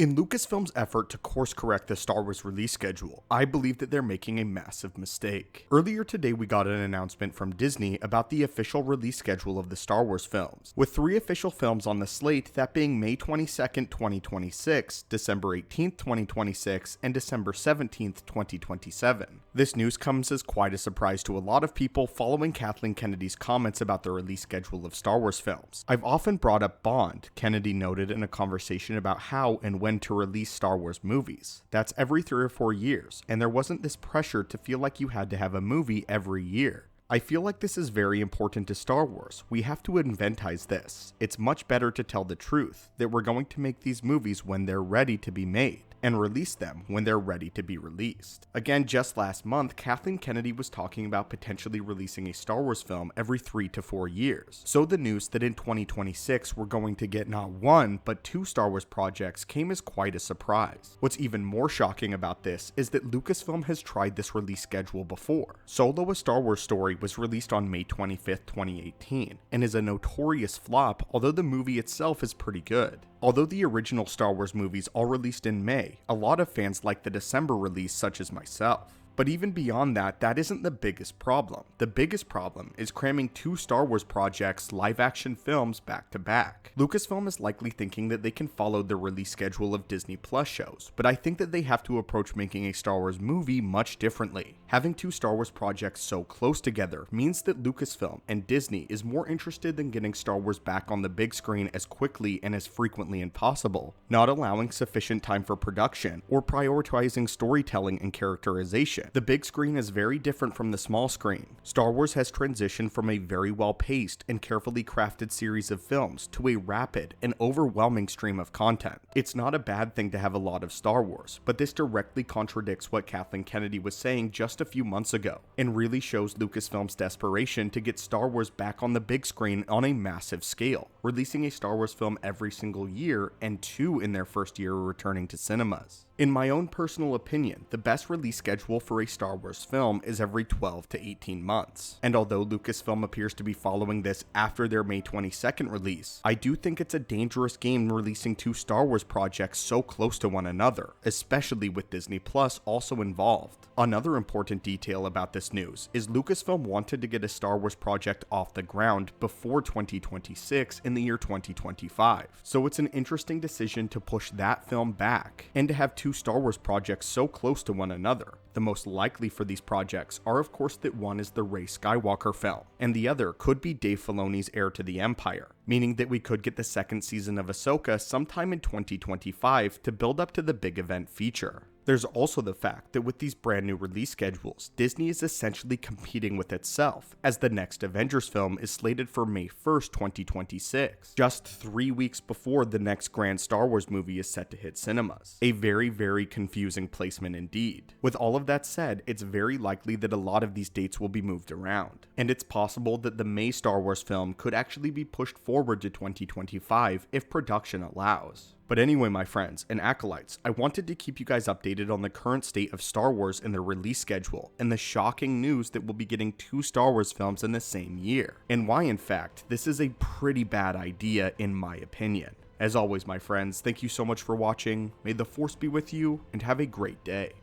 In Lucasfilm's effort to course correct the Star Wars release schedule, I believe that they're making a massive mistake. Earlier today we got an announcement from Disney about the official release schedule of the Star Wars films, with 3 official films on the slate, that being May 22nd, 2026, December 18th, 2026, and December 17th, 2027. This news comes as quite a surprise to a lot of people following Kathleen Kennedy's comments about the release schedule of Star Wars films. I've often brought up Bond, Kennedy noted in a conversation about how and when to release Star Wars movies. That's every 3 or 4 years, and there wasn't this pressure to feel like you had to have a movie every year. I feel like this is very important to Star Wars. We have to inventize this. It's much better to tell the truth, that we're going to make these movies when they're ready to be made, and release them when they're ready to be released. Again, just last month, Kathleen Kennedy was talking about potentially releasing a Star Wars film every 3 to 4 years. So the news that in 2026 we're going to get not 1, but 2 Star Wars projects came as quite a surprise. What's even more shocking about this is that Lucasfilm has tried this release schedule before. Solo: A Star Wars Story was released on May 25th, 2018, and is a notorious flop, although the movie itself is pretty good. Although the original Star Wars movies all released in May, a lot of fans like the December release, such as myself. But even beyond that, that isn't the biggest problem. The biggest problem is cramming 2 Star Wars projects, live-action films, back to back. Lucasfilm is likely thinking that they can follow the release schedule of Disney Plus shows, but I think that they have to approach making a Star Wars movie much differently. Having 2 Star Wars projects so close together means that Lucasfilm and Disney is more interested in getting Star Wars back on the big screen as quickly and as frequently as possible, not allowing sufficient time for production or prioritizing storytelling and characterization. The big screen is very different from the small screen. Star Wars has transitioned from a very well-paced and carefully crafted series of films to a rapid and overwhelming stream of content. It's not a bad thing to have a lot of Star Wars, but this directly contradicts what Kathleen Kennedy was saying just a few months ago, and really shows Lucasfilm's desperation to get Star Wars back on the big screen on a massive scale, releasing a Star Wars film every single year, and 2 in their first year returning to cinemas. In my own personal opinion, the best release schedule for a Star Wars film is every 12 to 18 months. And although Lucasfilm appears to be following this after their May 22nd release, I do think it's a dangerous game releasing 2 Star Wars projects so close to one another, especially with Disney Plus also involved. Another important detail about this news is Lucasfilm wanted to get a Star Wars project off the ground before 2026 in the year 2025. So it's an interesting decision to push that film back, and to have 2 Star Wars projects so close to one another. The most likely for these projects are of course that one is the Rey Skywalker film, and the other could be Dave Filoni's Heir to the Empire, meaning that we could get the 2nd season of Ahsoka sometime in 2025 to build up to the big event feature. There's also the fact that with these brand new release schedules, Disney is essentially competing with itself, as the next Avengers film is slated for May 1st, 2026, just 3 weeks before the next grand Star Wars movie is set to hit cinemas. A very, very confusing placement indeed. With all of that said, it's very likely that a lot of these dates will be moved around, and it's possible that the May Star Wars film could actually be pushed forward to 2025 if production allows. But anyway, my friends and acolytes, I wanted to keep you guys updated on the current state of Star Wars and their release schedule, and the shocking news that we'll be getting 2 Star Wars films in the same year, and why in fact this is a pretty bad idea in my opinion. As always, my friends, thank you so much for watching, may the Force be with you, and have a great day.